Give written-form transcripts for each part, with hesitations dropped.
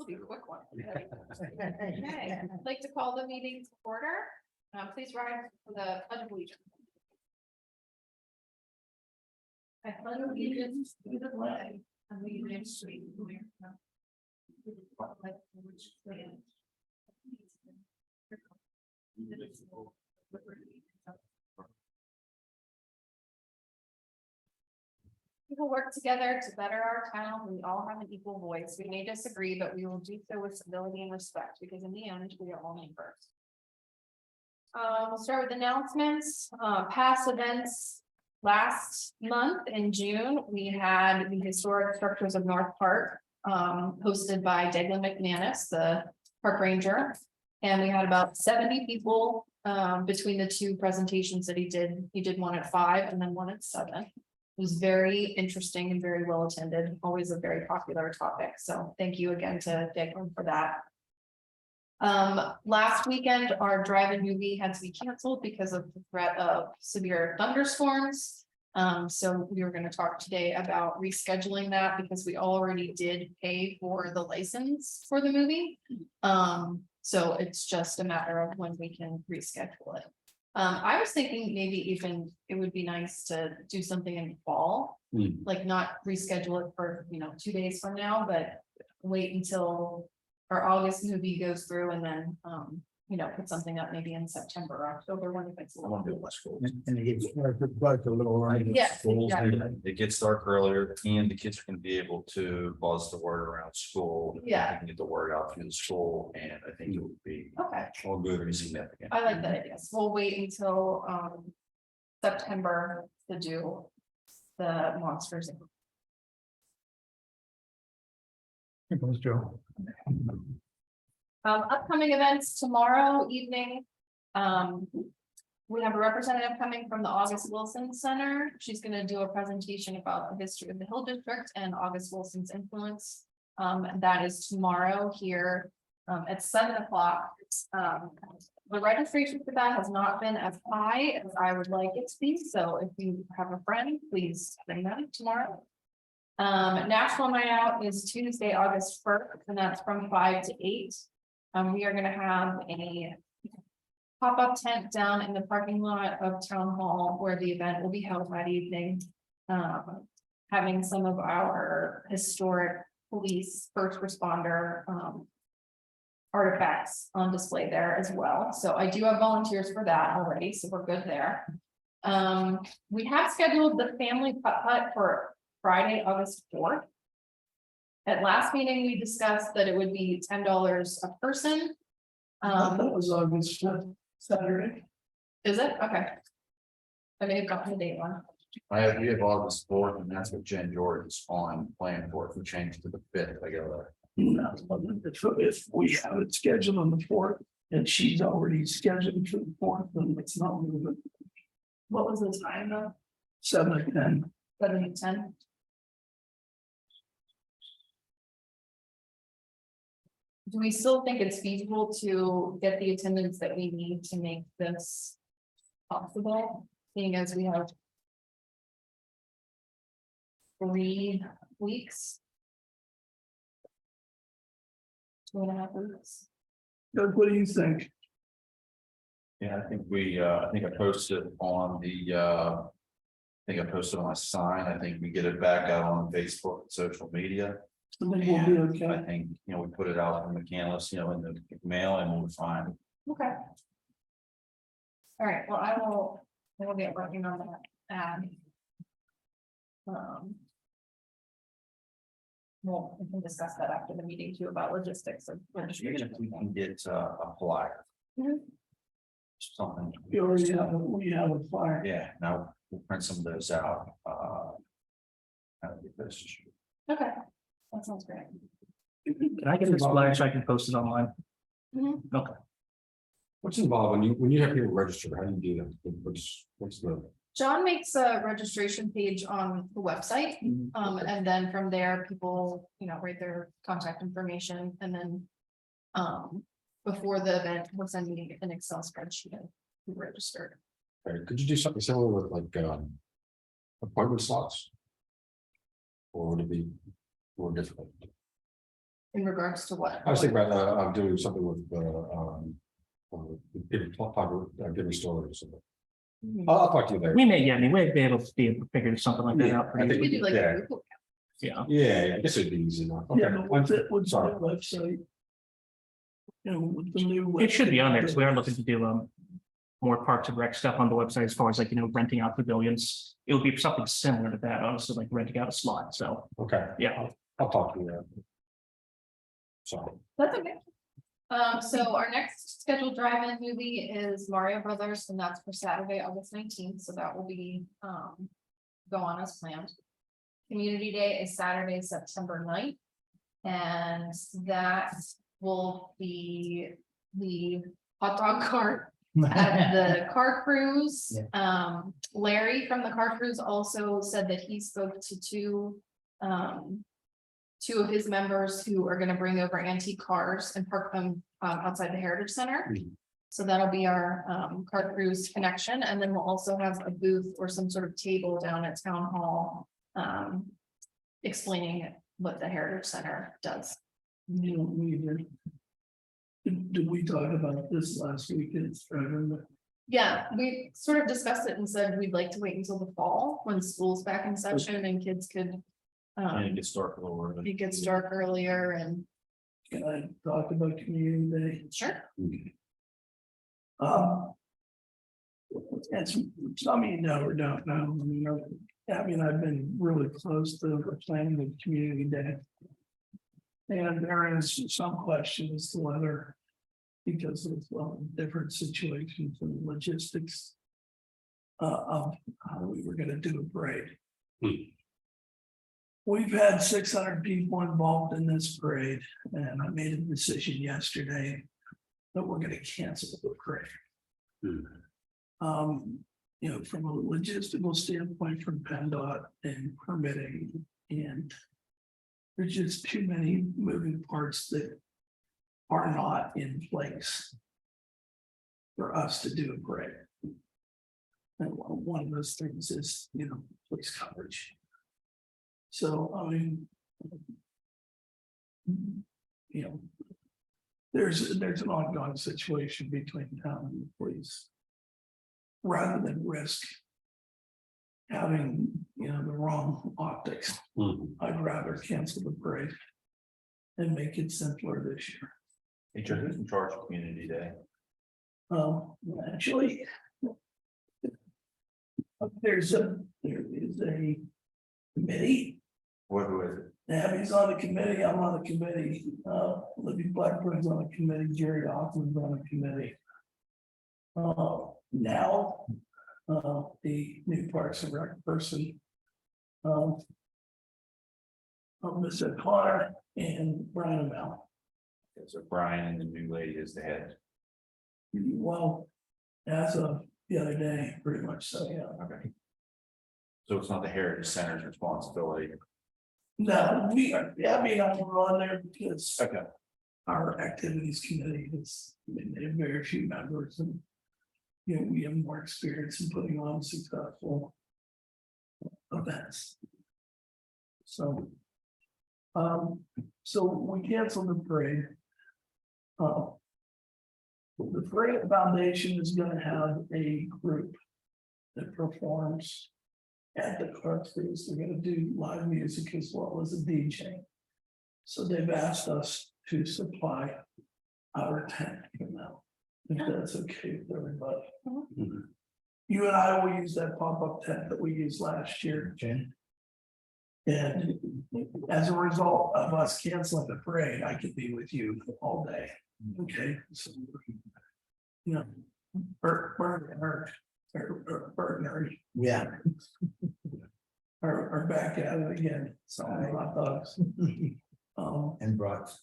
Will be a quick one. Okay, I'd like to call the meeting to order. Please rise for the pledge of allegiance. I pledge allegiance to the flag of the United States of America, to the republic for which it stands, indivisible, with liberty and justice. People work together to better our town. We all have an equal voice. We may disagree, but we will do so with civility and respect, because in the end, we are all neighbors. We'll start with announcements, past events. Last month in June, we had the Historic Structures of North Park, hosted by Declan McManus, the park ranger. And we had about 70 people, between the two presentations that he did. He did one at 5 and then one at 7. It was very interesting and very well attended, always a very popular topic. So thank you again to Declan for that. Last weekend, our drive-in movie had to be canceled because of the threat of severe thunderstorms. So we were going to talk today about rescheduling that because we already did pay for the license for the movie. So it's just a matter of when we can reschedule it. I was thinking maybe even it would be nice to do something in the fall, like not reschedule it for, 2 days from now, but wait until our August movie goes through and then, put something up maybe in September or October when it gets. I want to do less school. And it gets a little right. Yes, Schools, exactly. it gets dark earlier and the kids are going to be able to buzz the word around school. Yeah. They can get the word out through the school and I think it would be Okay, all good and significant. I like that idea. So we'll wait until, September to do the monsters. Here goes Joe. Upcoming events tomorrow evening. We have a representative coming from the August Wilson Center. She's going to do a presentation about the history of the Hill District and August Wilson's influence. And that is tomorrow here at 7 o'clock. The registration for that has not been as high as I would like it to be. So if you have a friend, please bring that tomorrow. National Night Out is Tuesday, August 1st, and that's from 5 to 8. We are going to have a pop-up tent down in the parking lot of Town Hall where the event will be held that evening. Having some of our historic police, first responder artifacts on display there as well. So I do have volunteers for that already, so we're good there. We have scheduled the family putt-putt for Friday, August 4th. At last meeting, we discussed that it would be $10 a person. That was August Saturday. Is it? Okay. I may have gotten the date wrong. We have August 4th and that's what Jen Jordan's on plan for. If we change to the 5th, I go there. If we have it scheduled on the 4th and she's already scheduled for the 4th, then it's not moving. What was the time though? 7 to 10. 7 to 10. Do we still think it's feasible to get the attendance that we need to make this possible, seeing as we have 3 weeks? 2.5 weeks. Doug, what do you think? Yeah, I think I posted on the, I think I posted on my sign. I think we get it back out on Facebook and social media. I think we'll be And I okay. think, we put it out from McCandless, in the mail and we'll find. Okay. All right, well, I will get working on that ad. Well, we can discuss that after the meeting too about logistics of Even registration. if we can get a flyer. Mhm. Something. We already have a fire. Yeah, now we'll print some of those out. Get this issue. Okay, that sounds great. Can I get this flyer so I can post it online? Mhm. Okay. What's involved when you have people register? How do you do that? What's the? John makes a registration page on the website, and then from there, people, write their contact information, and then before the event, we're sending an Excel spreadsheet of who registered. Could you do something similar with like appointment slots? Or would it be more difficult? In regards to what? I was thinking about doing something with giving storage or something. I'll talk to you later. We may, yeah, I mean, we'd be able to figure something like that Yeah, out I pretty think We easily. could do like. Yeah. a group. Yeah. Yeah, I guess it'd be easy enough. Okay. Yeah, but what's it, what's the Sorry. website? You know, with the new. It should be on there, because we are website. looking to do more Parks and Rec stuff on the website as far as like, renting out pavilions. It would be something similar to that, honestly, like renting out a slot, so, Okay, yeah. I'll talk to you. Sorry. That's okay. So our next scheduled drive-in movie is Mario Brothers, and that's for Saturday, August 19th, so that will be, go on as planned. Community Day is Saturday, September 9th. And that will be the hot dog cart at the car cruise. Larry from the car cruise also said that he spoke to two of his members who are gonna bring over antique cars and park them outside the Heritage Center. Mhm. So that'll be our car cruise connection, and then we'll also have a booth or some sort of table down at Town Hall. Explaining what the Heritage Center does. You know, did we talk about this last week? It's, Yeah, we sort of discussed it and said we'd like to wait until the fall when school's back in session and kids could. And it gets dark a little early. It gets dark earlier and can I talk about community day? sure, It's, some of you know or don't know, I mean, I've been really close to planning the community day. And there is some question as to whether, because of different situations and logistics. Of how we were gonna do a parade. We've had 600 people involved in this parade, and I made a decision yesterday that we're gonna cancel the parade. You know, from a logistical standpoint from PennDOT and permitting, and there's just too many moving parts that are not in place for us to do a parade. And one of those things is, police coverage. So, I mean, there's an ongoing situation between town and the police. Rather than risk having, the wrong optics, I'd rather cancel the parade and make it simpler this year. Who's in charge of Community Day? Actually, there is a committee. Who is it? Abby's on the committee, I'm on the committee, Libby Blackburn's on the committee, Jerry Hoffman's on the committee. Now, the new Parks and Rec person. Mr. Connor and Brian Amell. Okay, so Brian and the new lady is the head. Well, as of the other day, pretty much so, yeah. Okay. So it's not the Heritage Center's responsibility. No, we are, Abby and I were on there because Okay. our activities committee has been very few members and. We have more experience in putting on successful events. So. So we canceled the parade. The Parade Foundation is gonna have a group that performs at the car cruise. They're gonna do live music as well as a DJ. So they've asked us to supply our tent for them, if that's okay with everybody. You and I will use that pop-up tent that we used last year. Okay. And as a result of us canceling the parade, I could be with you all day. Okay, so. Yeah. Are back at it again, so hot dogs. And brats.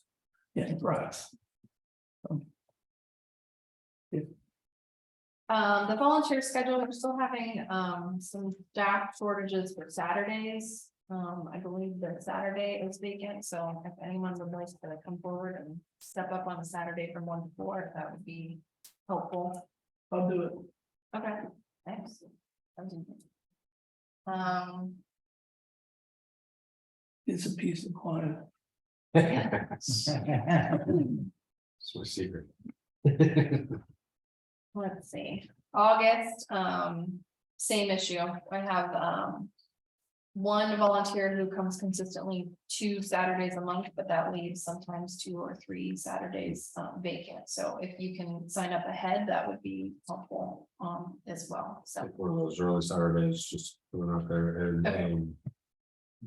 Yeah, brats. The volunteer schedule, we're still having some staff shortages for Saturdays. I believe that Saturday is vacant, so if anyone would like to come forward and step up on a Saturday from 1 to 4, that would be helpful. I'll do it. Okay, thanks. It's a piece of client. It's my secret. Let's see, August, same issue. I have, one volunteer who comes consistently 2 Saturdays a month, but that leaves sometimes 2 or 3 Saturdays vacant. So if you can sign up ahead, that would be helpful, as well, so. Like one of those early Saturdays, just going out there and, Okay.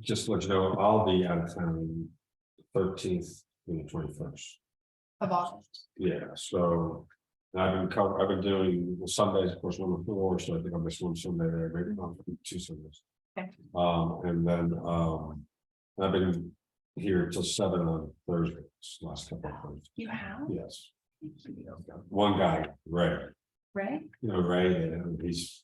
just to let you know, I'll be out of town 13th and the 21st. Of August. Yeah, so I've been doing the Sundays, of course, 1 to 4, so I think I missed 1 Sunday there, maybe not 2 Sundays. Okay. And then, I've been here till 7 on Thursdays, last couple of Thursdays, You have, yes. One guy, Ray, right? Ray, and he's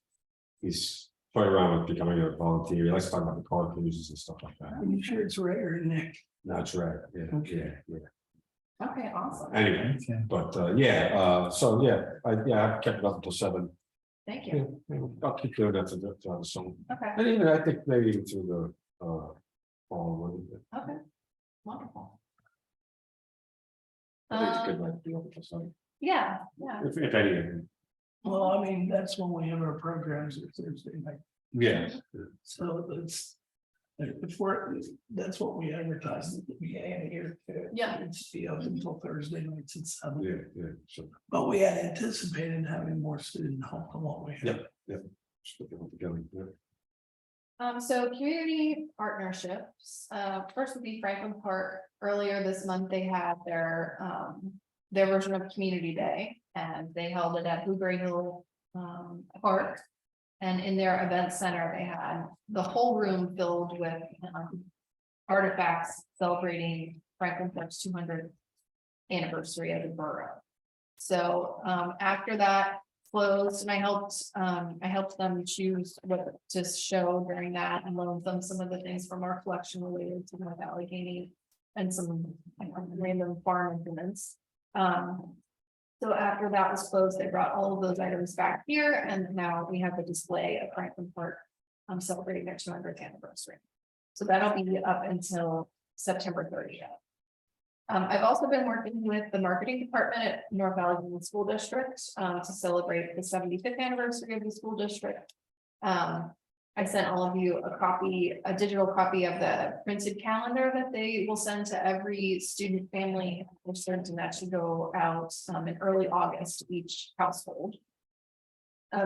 playing around with becoming a volunteer, he likes to talk about the car cruises and stuff like that. Are you sure it's Ray or Nick? That's right, yeah, Okay. yeah. Okay, awesome. Anyway, but so I've kept it up until 7. Thank you. Yeah, I'll keep doing that to the song. Okay, And even I think maybe even through the fall a little bit. okay, wonderful. I think it's a good night to be able to sing. Yeah, If any of them. Well, I mean, that's when we have our programs are Thursday night, Yeah. so that's. That's what we advertised at the beginning of the year too. Yeah. It's be up until Thursday nights at 7. Yeah, so. But we had anticipated having more student help than what we had. Just put them together, yeah. So community partnerships, first would be Franklin Park. Earlier this month, they had their version of Community Day, and they held it at Blueberry Hill Park. And in their event center, they had the whole room filled with artifacts celebrating Franklin Park's 200th anniversary of the borough. So after that closed, and I helped them choose what to show during that, and loaned them some of the things from our collection related to North Allegheny and some random farm implements. So after that was closed, they brought all of those items back here, and now we have a display of Franklin Park celebrating their 200th anniversary. So that'll be up until September 30th. I've also been working with the marketing department at North Allegheny School District to celebrate the 75th anniversary of the school district. I sent all of you a digital copy of the printed calendar that they will send to every student, family, and that should go out in early August to each household.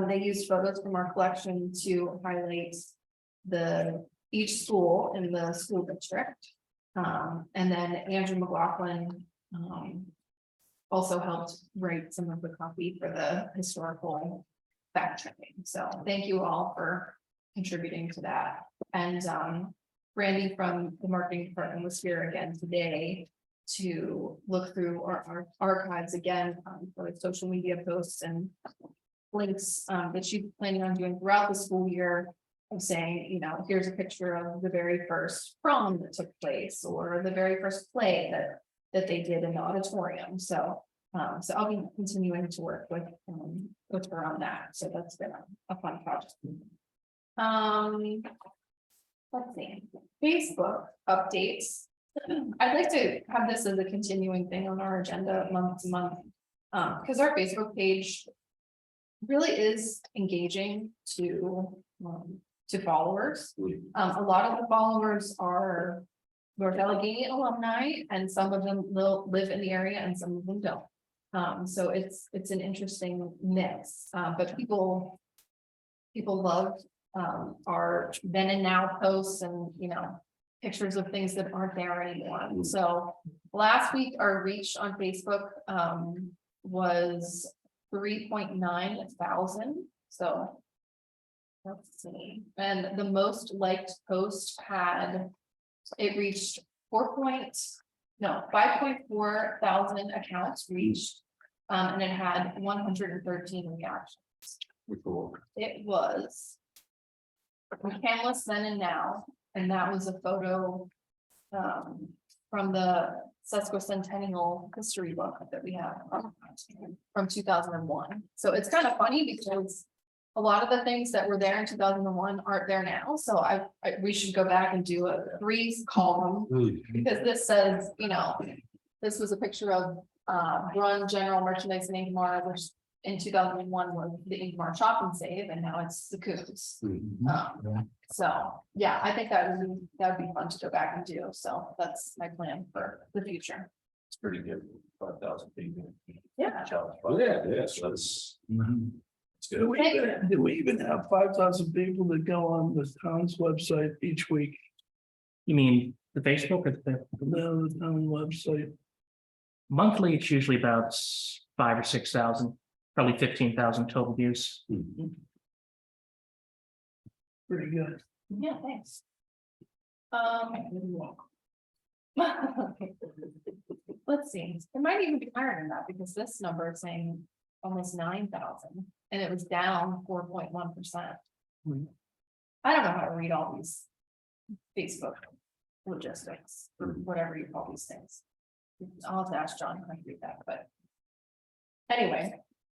They used photos from our collection to highlight each school in the school district. And then Andrew McLaughlin also helped write some of the copy for the historical fact checking. So thank you all for contributing to that. And Randy from the marketing department was here again today to look through our archives again for social media posts and links that she's planning on doing throughout the school year, of saying, here's a picture of the very first prom that took place, or the very first play that they did in the auditorium. So I'll be continuing to work with her on that. So that's been a fun project. Let's see, Facebook updates. I'd like to have this as a continuing thing on our agenda month to month, because our Facebook page really is engaging to followers. A lot of the followers are North Allegheny alumni, and some of them live in the area and some of them don't. So it's an interesting mix, but people love our then and now posts and pictures of things that aren't there anymore. So last week our reach on Facebook was 3.9 thousand. So let's see, and the most liked post reached 5.4 thousand accounts reached, and it had 113 reactions. It was Canlis then and now, and that was a photo from the sesquicentennial history book that we have from 2001. So it's kind of funny because a lot of the things that were there in 2001 aren't there now, so we should go back and do a 3 column. Because this says, you know, this was a picture of Run General Merchandise and Ingmar, which in 2001 was the Ingmar Shop and Save, and now it's the Coos. So, yeah, I think that would be fun to go back and do, so that's my plan for the future. It's pretty good, 5,000 people. Yeah. Yeah, yes, That's. It's Do good. we even have 5,000 people that go on the town's website each week? You mean the Facebook or the No, the town website. monthly? It's usually about 5,000 or 6,000, probably 15,000 total views. Pretty good. Yeah, thanks. Let's see, it might even be higher than that, because this number is saying almost 9,000, and it was down 4.1%. I don't know how to read all these Facebook logistics, or whatever you call these things. I'll have to ask John how to read that, but. Anyway,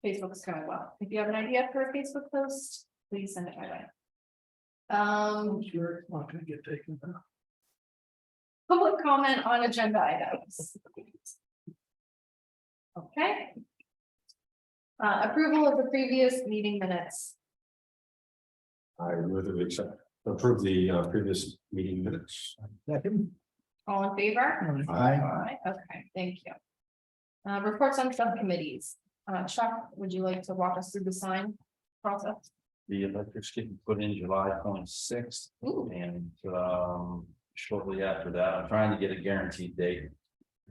Facebook is going well. If you have an idea for a Facebook post, please send it my way. I'm sure it's not gonna get taken down. Public comment on agenda items. Okay. Approval of the previous meeting minutes. I would approve the previous meeting minutes. All in favor? Aye. Okay, thank you. Reports on subcommittees. Chuck, would you like to walk us through the sign process? The electric's getting put in July 26th, Ooh. and shortly after that, I'm trying to get a guaranteed date.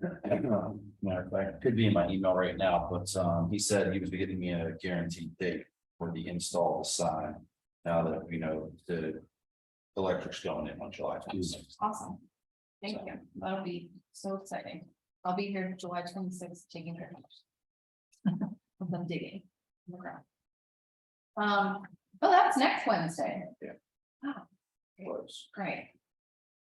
Matter of fact, it could be in my email right now, but he said he was giving me a guaranteed date for the install of the sign. Now that we know the electric's going in on July 26th. Awesome. Thank you. That'll be so exciting. I'll be here July 26th taking pictures. Of them digging in the ground. Oh, that's next Wednesday. Yeah. Oh, Was. great.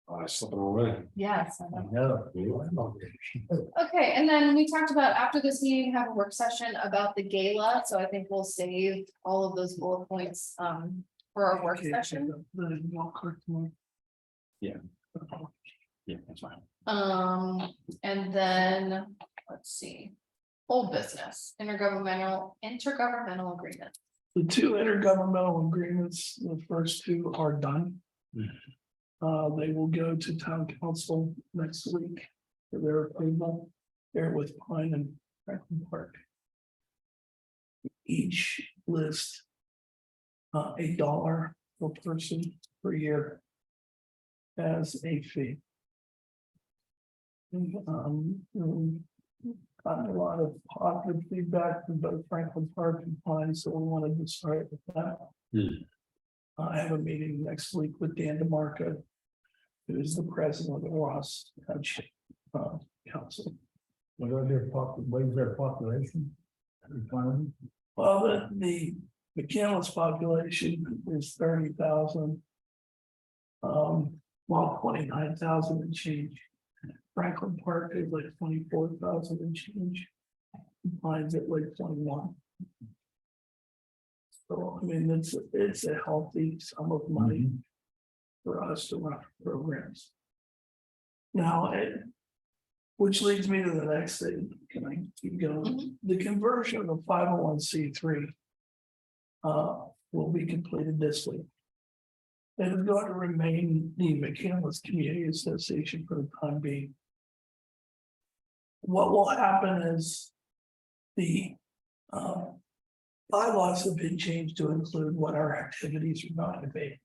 I slipping away. Yes. I know. Okay, and then we talked about after this meeting, have a work session about the gala, so I think we'll save all of those bullet points for our work session. The walk cart tomorrow. Yeah, that's fine. And then, let's see, old business, intergovernmental agreement. The 2 intergovernmental agreements, the first 2 are done. They will go to town council next week for their approval. They're with Pine and Franklin Park. Each list $1 per person per year as a fee. Gotten a lot of positive feedback from both Franklin Park and Pine, so we wanted to start with that. I have a meeting next week with Dan DeMarco, who is the president of the Ross Township Council. What is their population? Well, the McKinley's population is 30,000. Well, 29,000 and change. Franklin Park is like 24,000 and change. Mine's at like 21. So, I mean, it's a healthy sum of money for us to run programs. Now, which leads me to the next thing. Can I keep going? The conversion of 501c3 will be completed this week. It is going to remain the McCandless Community Association for the time being. What will happen is the bylaws have been changed to include what our activities are going to be.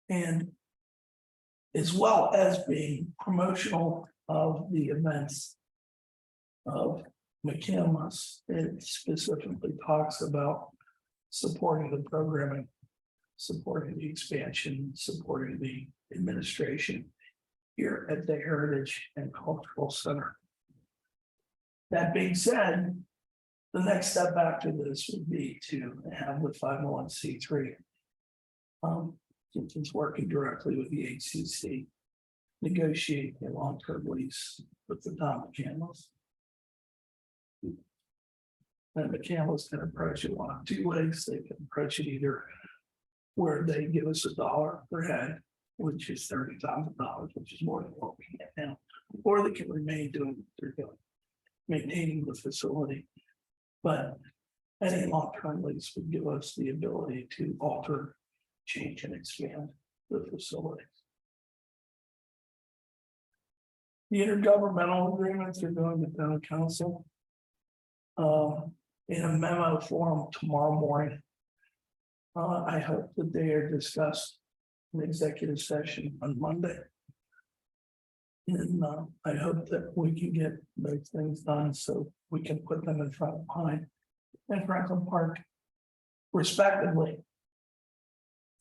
And as well as being promotional of the events of McCandless, it specifically talks about supporting the programming, supporting the expansion, supporting the administration here at the Heritage and Cultural Center. That being said, the next step after this would be to have the 501c3. Since it's working directly with the HCC, negotiate a long-term lease with the town of McCandless. And McCandless can approach it one of two ways. They can approach it either where they give us $1 per head, which is $30,000, which is more than what we get now, or they can remain doing what they're doing, maintaining the facility. But any long-term lease would give us the ability to alter, change, and expand the facility. The intergovernmental agreements are going to town council. In a memo form tomorrow morning. I hope that they are discussed in executive session on Monday. And I hope that we can get those things done so we can put them in front of Pine and Franklin Park respectively.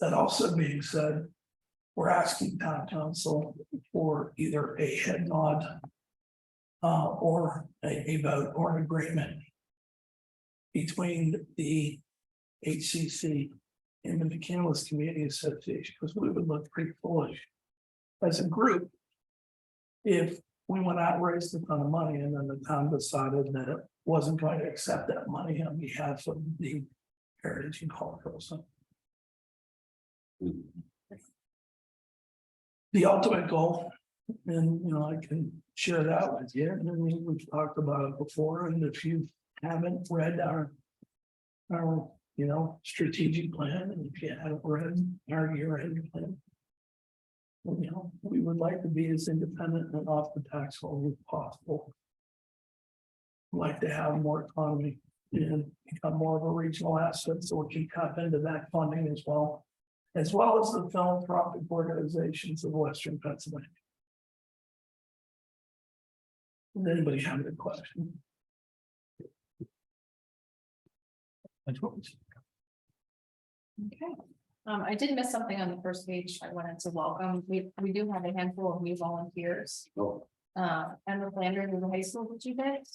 That also being said, we're asking town council for either a head nod or a vote or an agreement between the HCC and the McCandless Community Association, because we would look pretty foolish as a group if we went out and raised a ton of money and then the town decided that it wasn't going to accept that money on behalf of the Heritage and Cultural Center. The ultimate goal, and I can share that with you, and we've talked about it before, and if you haven't read our strategic plan, and if you haven't read our year-end plan, we would like to be as independent and off the tax roll as possible. Like to have more autonomy and become more of a regional asset, so we can tap into that funding as well as the philanthropic organizations of Western Pennsylvania. Does anybody have any questions? Okay, I did miss something on the first page. I wanted to welcome, we do have a handful of new volunteers. Emma Flanders is a high school student.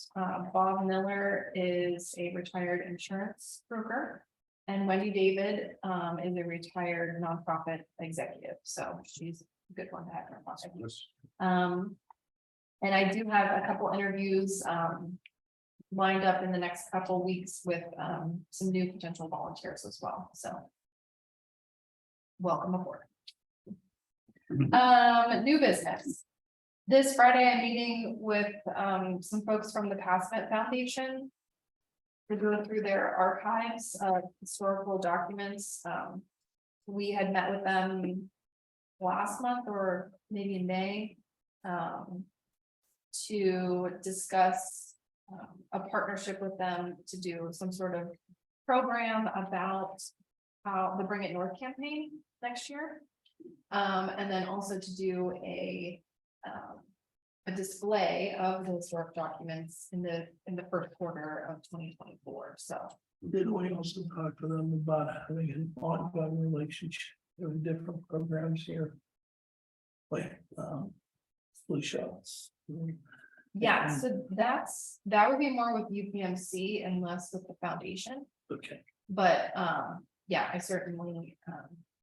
Bob Miller is a retired insurance broker. And Wendy David is a retired nonprofit executive, so she's a good one to have in our pocket. And I do have a couple interviews lined up in the next couple weeks with some new potential volunteers as well, so. Welcome aboard. New business. This Friday, I'm meeting with some folks from the Passmet Foundation. To go through their archives of historical documents. We had met with them last month or maybe in May. To discuss a partnership with them to do some sort of program about how the Bring It North campaign next year. And then also to do a display of the historic documents in the first quarter of 2024. So Did we also talk to them about having an ongoing relationship with different programs here? Like flu shots. yeah, so that would be more with UPMC and less with the foundation. Okay. But yeah, I certainly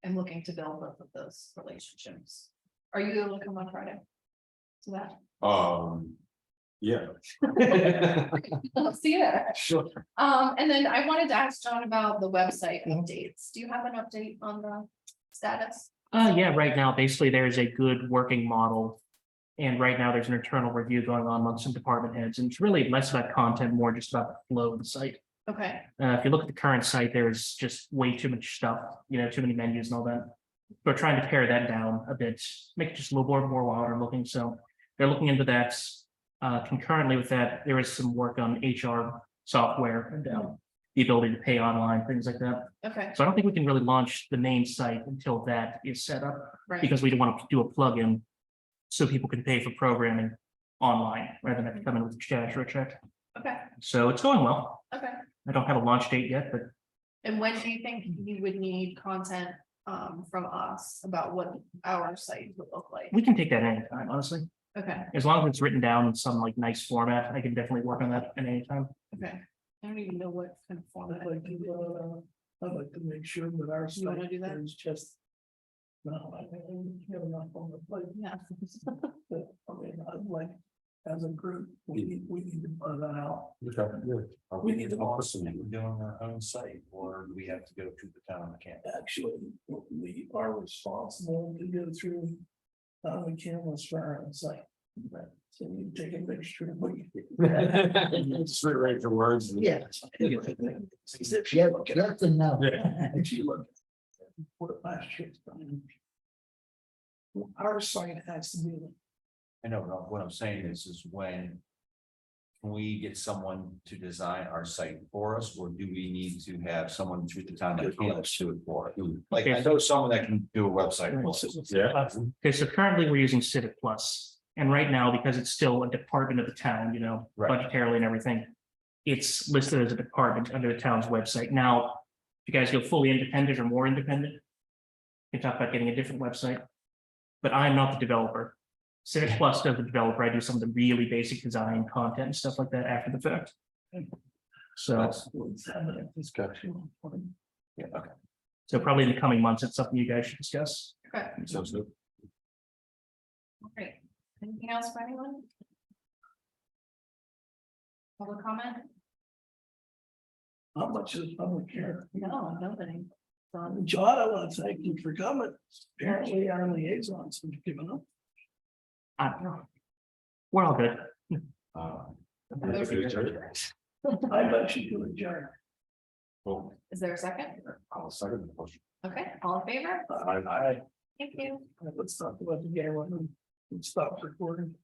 am looking to build both of those relationships. Are you able to come on Friday? To that? Yeah. I'll see you there. Sure. And then I wanted to ask John about the website updates. Do you have an update on the status? Yeah, right now, basically, there's a good working model. And right now, there's an internal review going on among some department heads, and it's really less about content, more just about the flow of the site. Okay, If you look at the current site, there's just way too much stuff, too many menus and all that. We're trying to pare that down a bit, make it just a little more wider looking, so they're looking into that. Concurrently with that, there is some work on HR software and the ability to pay online, things like that. okay, So I don't think we can really launch the main site until that is set up, right, because we don't want to do a plugin so people can pay for programming online rather than have to come in with cash or a check. okay, So it's going well. okay. I don't have a launch date yet, but And when do you think you would need content from us about what our site would look like? we can take that anytime, honestly. Okay, As long as it's written down in some like nice format, I can definitely work on that at any time. okay. I don't even know what kind of format. I'd like to make sure that our You wanna site do that? is just. No, I think we have enough on the plate. Yeah. But, I mean, I'd like as a group, we need to put that out. Okay, yeah. We need to We're doing our own site, or do we have to go to the town mechanic? Actually, we are responsible to go through the cameras for our own site. So you take a picture of what you. Just rewrite the words. Yeah. If you look at it, then now. If you look. What last year's done. Our site has to be. I know, no, what I'm saying is when. Can we get someone to design our site for us, or do we need to have someone through the town that can do it for us? Like, I know someone that can do a website. for us. Yeah. Okay, so currently we're using Civic Plus, and right now, because it's still a department of the town, you know, Right. budgetarily and everything. It's listed as a department under the town's website. Now, if you guys go fully independent or more independent. We can talk about getting a different website. But I'm not the developer. Civic Plus does the developer. I do some of the really basic design, content and stuff like that after the fact. So, Let's have a discussion. Yeah, okay. so probably in the coming months, it's something you guys should discuss. Okay, Sounds good. great. Anything else for anyone? Public comment? How much is public here? No, nobody. John, I want to thank you for coming. Apparently our liaisons have given up. I don't know. We're all good. I bet you do adjourn. Well, Is there a second? I'll second the question. Okay, all in favor? I, Thank you. let's talk about the game. Let's stop recording.